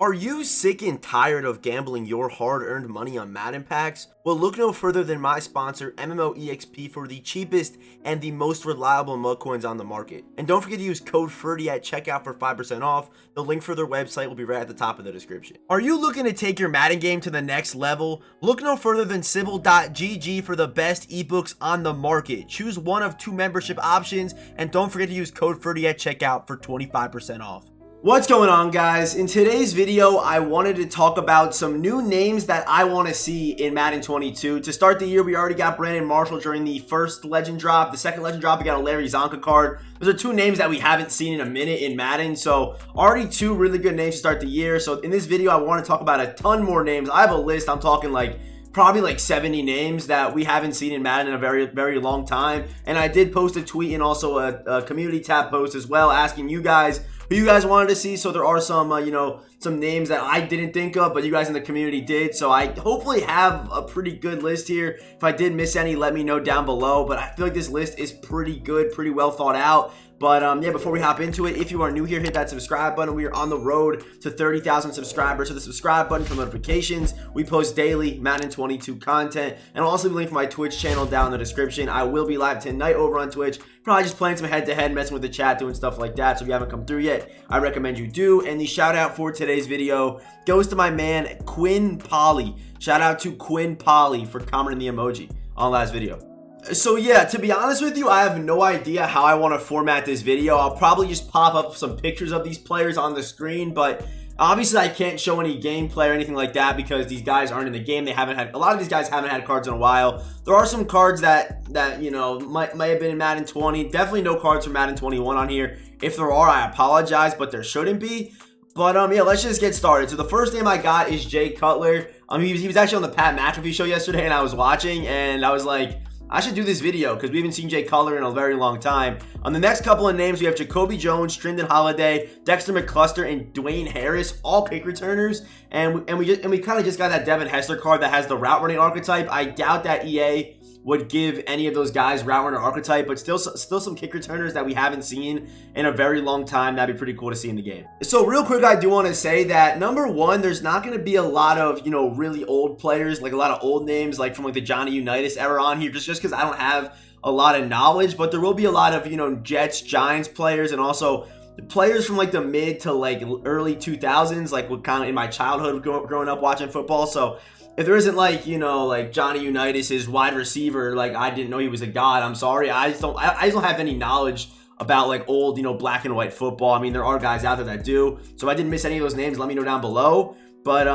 Are you sick and tired of gambling your hard-earned money on Madden packs? Well, look no further than my sponsor, MMOEXP, for the cheapest and the most reliable mug coins on the market. And don't forget to use code FERDY at checkout for 5% off. The link for their website will be right at the top of the description. Are you looking to take your Madden game to the next level? Look no further than Civil.gg for the best ebooks on the market. Choose one of 2 membership options, and don't forget to use code FERDY at checkout for 25% off. What's going on, guys? In today's video, I wanted to talk about some new names that I want to see in Madden 22. To start the year, we already got Brandon Marshall during the first legend drop. The second legend drop, we got a Larry Zonka card. Those are 2 names that we haven't seen in a minute in Madden, so already 2 really good names to start the year. So in this video, I want to talk about a ton more names. I have a list. I'm talking probably like 70 names that we haven't seen in Madden in a very long time. And I did post a tweet and also a community tab post as well, asking you guys who you guys wanted to see. So there are some some names that I didn't think of, but you guys in the community did. So I hopefully have a pretty good list here. If I did miss any, let me know down below. But I feel like this list is pretty good, pretty well thought out. But yeah, before we hop into it, if you are new here, hit that subscribe button. We are on the road to 30,000 subscribers. So the subscribe button for notifications. We post daily Madden 22 content. And I'll also link my Twitch channel down in the description. I will be live tonight over on Twitch. Probably just playing some head-to-head, messing with the chat, doing stuff like that. So if you haven't come through yet, I recommend you do. And the shout out for today's video goes to my man, Quinn Polly. Shout out to Quinn Polly for commenting the emoji on last video. So yeah, to be honest with you, I have no idea how I want to format this video. I'll probably just pop up some pictures of these players on the screen, but obviously I can't show any gameplay or anything like that because these guys aren't in the game. They haven't had, a lot of these guys haven't had cards in a while. There are some cards that you know might have been in Madden 20. Definitely no cards from Madden 21 on here. If there are, I apologize, but there shouldn't be. But yeah, let's just get started. So the first name I got is Jay Cutler. He was actually on the Pat McAfee show yesterday, and I was watching, and I was like, I should do this video because we haven't seen Jay Cutler in a very long time. On the next couple of names, we have Jacoby Jones, Trindon Holiday, Dexter McCluster, and Dwayne Harris, all kick returners. And we kind of just got that Devin Hester card that has the route running archetype. I doubt that EA would give any of those guys route runner archetype, but still some kick returners that we haven't seen in a very long time. That'd be pretty cool to see in the game. So real quick, I do want to say that number one, there's not going to be a lot of really old players, like a lot of old names like from like the Johnny Unitas era on here, just because I don't have a lot of knowledge. But there will be a lot of Jets, Giants players, and also players from like the mid to like early 2000s, like what kind of in my childhood growing up watching football. So if there isn't like Johnny Unitas, his wide receiver, like I didn't know he was a god, I'm sorry. I just don't have any knowledge about like old black and white football. I mean, there are guys out there that do. So if I didn't miss any of those names, let me know down below. But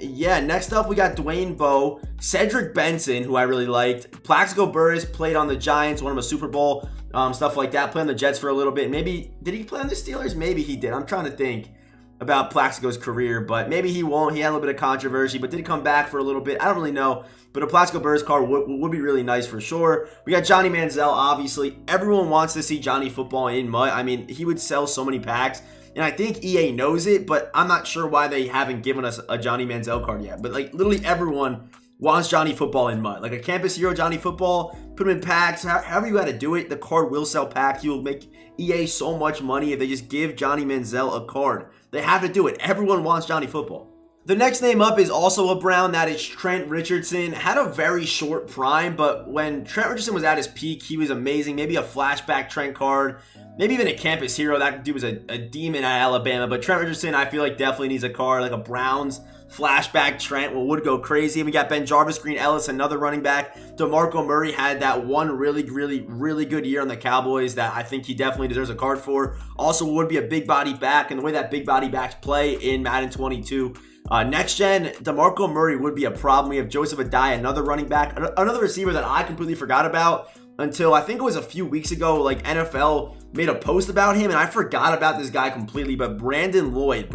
yeah, next up we got Dwayne Bowe, Cedric Benson, who I really liked. Plaxico Burress played on the Giants, won him a Super Bowl, stuff like that. Played on the Jets for a little bit. Maybe did he play on the Steelers? Maybe he did. I'm trying to think about Plaxico's career, but maybe he won't. He had a little bit of controversy, but did come back for a little bit. I don't really know, but a Plaxico Burress card would be really nice for sure. We got Johnny Manziel, obviously. Everyone wants to see Johnny Football in MUT. I mean, he would sell so many packs, and I think EA knows it, but I'm not sure why they haven't given us a Johnny Manziel card yet. But like literally everyone wants Johnny Football in MUT. Like a Campus Hero Johnny Football, put him in packs. However you got to do it, the card will sell packs. You will make EA so much money if they just give Johnny Manziel a card. They have to do it. Everyone wants Johnny Football. The next name up is also a Brown. That is Trent Richardson. Had a very short prime, but when Trent Richardson was at his peak, he was amazing. Maybe a flashback Trent card. Maybe even a Campus Hero. That dude was a demon at Alabama. But Trent Richardson, I feel like definitely needs a card. Like a Browns flashback Trent would go crazy. We got Ben Jarvis, Green Ellis, another running back. DeMarco Murray had that one really good year on the Cowboys that I think he definitely deserves a card for. Also would be a big body back, and the way that big body backs play in Madden 22. Next gen, DeMarco Murray would be a problem. We have Joseph Adai, another running back, another receiver that I completely forgot about until I think it was a few weeks ago. Like NFL made a post about him, and I forgot about this guy completely. But Brandon Lloyd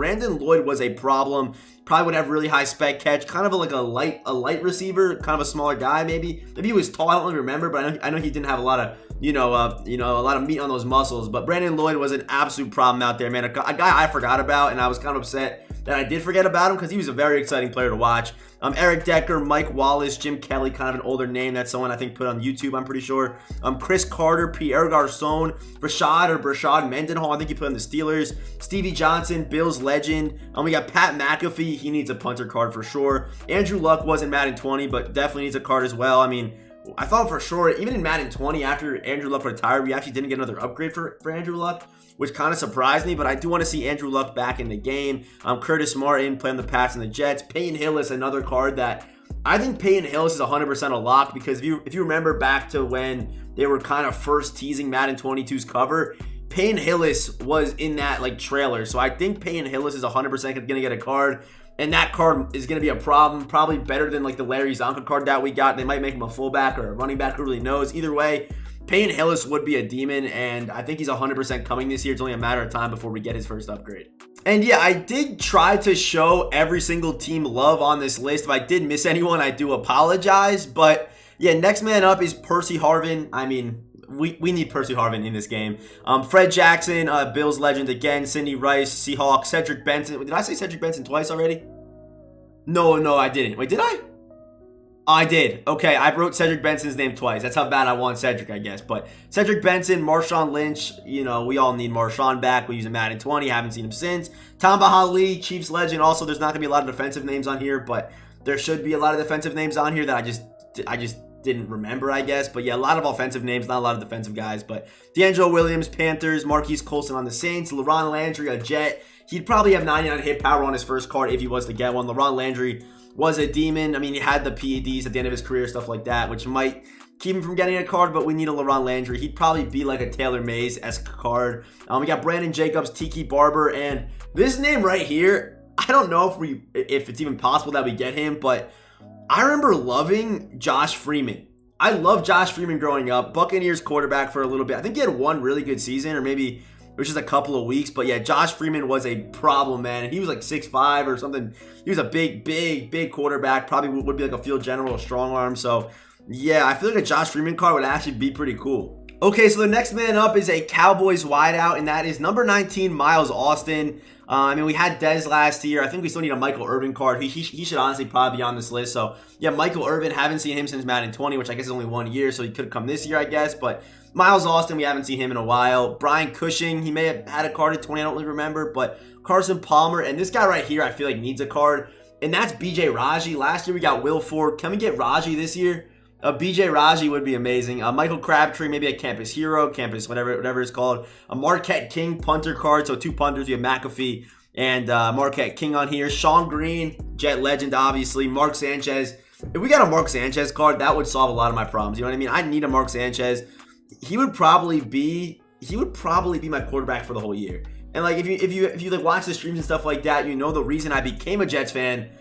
was a problem. Probably would have really high spec catch, kind of like a light receiver, kind of a smaller guy. Maybe he was tall. I don't really remember, but I know he didn't have a lot of a lot of meat on those muscles. But Brandon Lloyd was an absolute problem out there, man. A guy I forgot about, and I was kind of upset that I did forget about him because he was a very exciting player to watch. Eric Decker, Mike Wallace, Jim Kelly, kind of an older name. That's someone I think put on YouTube, I'm pretty sure. Chris Carter, Pierre Garcon, Brashad Mendenhall, I think he put on the Steelers. Stevie Johnson, Bills legend. We got Pat McAfee, he needs a punter card for sure. Andrew Luck was in Madden 20, but definitely needs a card as well. I mean, I thought for sure, even in Madden 20, after Andrew Luck retired, we actually didn't get another upgrade for Andrew Luck, which kind of surprised me, but I do want to see Andrew Luck back in the game. Curtis Martin playing the Pats and the Jets. Peyton Hillis, another card that I think Peyton Hillis is 100% a lock, because if you remember back to when they were kind of first teasing Madden 22's cover, Peyton Hillis was in that like trailer. So I think Peyton Hillis is 100% going to get a card. And that card is going to be a problem, probably better than like the Larry Zonka card that we got. They might make him a fullback or a running back, who really knows. Either way, Peyton Hillis would be a demon, and I think he's 100% coming this year. It's only a matter of time before we get his first upgrade. And yeah, I did try to show every single team love on this list. If I did miss anyone, I do apologize. But yeah, next man up is Percy Harvin. I mean, we need Percy Harvin in this game. Fred Jackson, Bills legend again. Cindy Rice, Seahawks. Cedric Benson. Did I say Cedric Benson twice already? No, I didn't. Wait, did I? I did. Okay, I wrote Cedric Benson's name twice. That's how bad I want Cedric, I guess. But Cedric Benson, Marshawn Lynch, you know, we all need Marshawn back. We use him Madden 20. Haven't seen him since. Tamba Hali, Chiefs legend. Also, there's not going to be a lot of defensive names on here, but there should be a lot of defensive names on here that I just didn't remember, I guess. But yeah, a lot of offensive names, not a lot of defensive guys. But D'Angelo Williams, Panthers. Marquise Colson on the Saints. LaRon Landry, a Jet. He'd probably have 99 hit power on his first card if he was to get one. LaRon Landry was a demon. I mean, he had the PEDs at the end of his career, stuff like that, which might keep him from getting a card, but we need a LaRon Landry. He'd probably be like a Taylor Mays-esque card. We got Brandon Jacobs, Tiki Barber, and this name right here, I don't know if it's even possible that we get him, but I remember loving Josh Freeman. I loved Josh Freeman growing up. Buccaneers quarterback for a little bit. I think he had one really good season, or maybe it was just a couple of weeks. But yeah, Josh Freeman was a problem, man. He was like 6'5" or something. He was a big quarterback. Probably would be like a field general, a strong arm. So yeah, I feel like a Josh Freeman card would actually be pretty cool. Okay, so the next man up is a Cowboys wideout, and that is number 19, Miles Austin. I mean, we had Dez last year. I think we still need a Michael Irvin card. He should honestly probably be on this list. So yeah, Michael Irvin, haven't seen him since Madden 20, which I guess is only 1 year, so he could come this year, I guess. But Miles Austin, we haven't seen him in a while. Brian Cushing, he may have had a card at 20, I don't really remember. But Carson Palmer, and this guy right here, I feel like needs a card, and that's BJ Raji. Last year we got Will Ford. Can we get Raji this year? BJ Raji would be amazing. Michael Crabtree, maybe a campus hero, whatever it's called. A Marquette King punter card, so two punters. We have McAfee and Marquette King on here. Sean Green, Jet legend, obviously. Mark Sanchez. If we got a Mark Sanchez card, that would solve a lot of my problems. You know what I mean? I need a Mark Sanchez. He would probably be my quarterback for the whole year. And like if you like watch the streams and stuff like that, you know the reason I became a Jets fan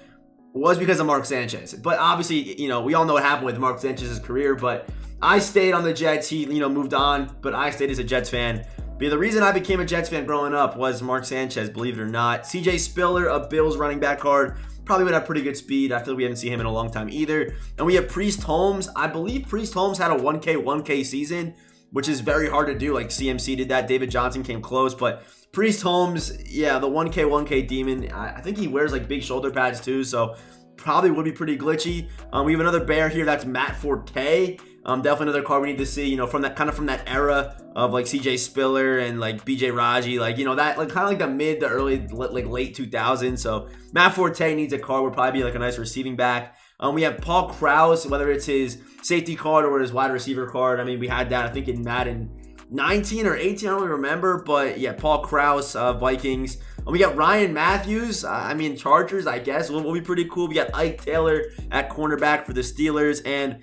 was because of Mark Sanchez. But obviously, you know, we all know what happened with Mark Sanchez's career, but I stayed on the Jets. He, you know, moved on, but I stayed as a Jets fan. But the reason I became a Jets fan growing up was Mark Sanchez, believe it or not. CJ Spiller, a Bills running back card, probably would have pretty good speed. I feel we haven't seen him in a long time either. And we have Priest Holmes. I believe Priest Holmes had a 1K season, which is very hard to do. Like CMC did that. David Johnson came close, but Priest Holmes, yeah, the 1K demon. I think he wears like big shoulder pads too, so probably would be pretty glitchy. We have another bear here. That's Matt Forte. Definitely another card we need to see. You know, from that era of like CJ Spiller and like BJ Raji, like, you know, that like kind of like the mid to early like late 2000s. So Matt Forte needs a card. Would probably be like a nice receiving back. We have Paul Krause, whether it's his safety card or his wide receiver card. I mean, we had that I think in Madden 19 or 18, I don't really remember, but yeah, Paul Krause, Vikings. And we got Ryan Matthews, I mean, Chargers, I guess, will be pretty cool. We got Ike Taylor at cornerback for the Steelers, and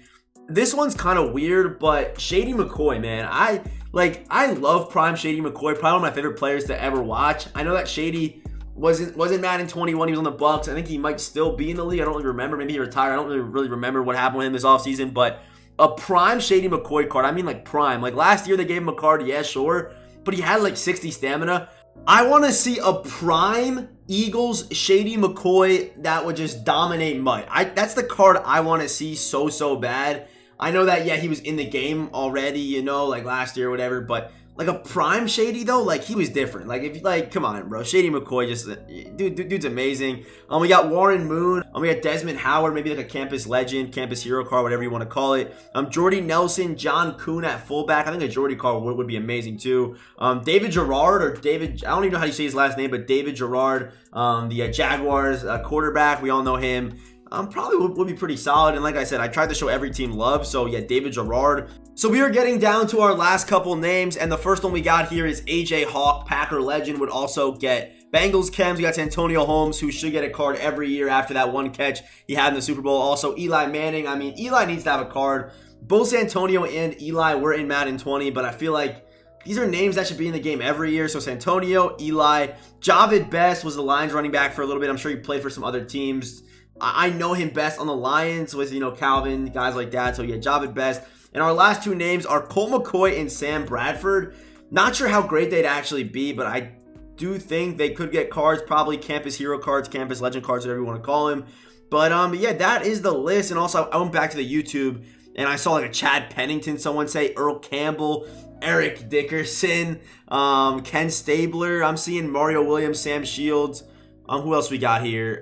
this one's kind of weird, but Shady McCoy, man, I love prime Shady McCoy, probably one of my favorite players to ever watch. I know that Shady wasn't Madden 21, he was on the Bucks. I think he might still be in the league. I don't really remember. Maybe he retired. I don't really remember what happened with him this offseason, but a prime Shady McCoy card. I mean, like prime. Like last year they gave him a card, yeah, sure, but he had like 60 stamina. I want to see a prime Eagles Shady McCoy that would just dominate mud. That's the card I want to see so bad. I know that, yeah, he was in the game already, you know, like last year or whatever, but like a prime Shady though, like he was different. Like if you like, come on, bro, Shady McCoy, just dude's amazing. We got Warren Moon. We got Desmond Howard, maybe like a campus legend, campus hero card, whatever you want to call it. Jordy Nelson, John Kuhn at fullback. I think a Jordy card would be amazing too. David Gerard or David, I don't even know how you say his last name, but David Gerard, the Jaguars quarterback. We all know him. Probably would be pretty solid. And like I said, I tried to show every team love. So yeah, David Gerard. So we are getting down to our last couple names. And the first one we got here is AJ Hawk, Packer legend, would also get Bengals chems. We got Santonio Holmes, who should get a card every year after that one catch he had in the Super Bowl. Also Eli Manning. I mean, Eli needs to have a card. Both Santonio and Eli were in Madden 20, but I feel like these are names that should be in the game every year. So Santonio, Eli, Javid Best was the Lions running back for a little bit. I'm sure he played for some other teams. I know him best on the Lions with, Calvin, guys like that. So, yeah, Javid Best. And our last two names are Colt McCoy and Sam Bradford. Not sure how great they'd actually be, but I do think they could get cards, probably campus hero cards, campus legend cards, whatever you want to call them. But, yeah, that is the list. And also, I went back to the YouTube, and I saw, like, a Chad Pennington, someone say, Earl Campbell, Eric Dickerson, Ken Stabler. I'm seeing Mario Williams, Sam Shields. Who else we got here?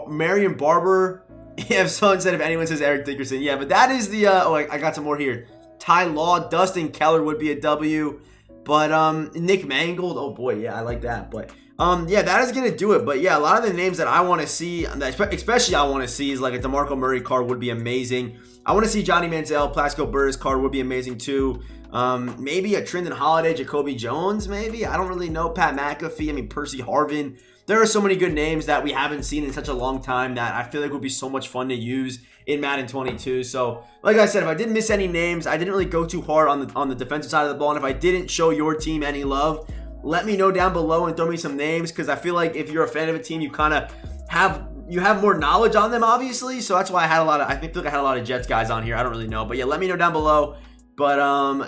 Marion Barber. Yeah, if someone said if anyone says Eric Dickerson. Yeah, but that is the, I got some more here. Ty Law, Dustin Keller would be a W. But, Nick Mangold. Oh, boy, yeah, I like that. But, yeah, that is going to do it. But, yeah, a lot of the names that I want to see, especially I want to see, is like a DeMarco Murray card would be amazing. I want to see Johnny Manziel, Plaxico Burress card would be amazing, too. Maybe a Trindon Holiday, Jacoby Jones, maybe. I don't really know. Pat McAfee. I mean, Percy Harvin. There are so many good names that we haven't seen in such a long time that I feel like would be so much fun to use in Madden 22. So, like I said, if I didn't miss any names, I didn't really go too hard on the defensive side of the ball. And if I didn't show your team any love, let me know down below and throw me some names, because I feel like if you're a fan of a team, you kind of have more knowledge on them, obviously. So that's why I had I had a lot of Jets guys on here. I don't really know, but yeah, let me know down below. But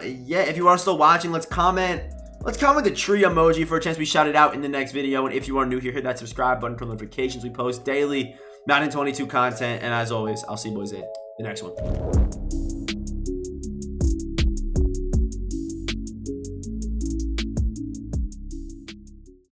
yeah, if you are still watching, let's comment the tree emoji for a chance to be shouted out in the next video. And if you are new here, hit that subscribe button for notifications. We post daily Madden 22 content. And as always, I'll see you boys in the next one.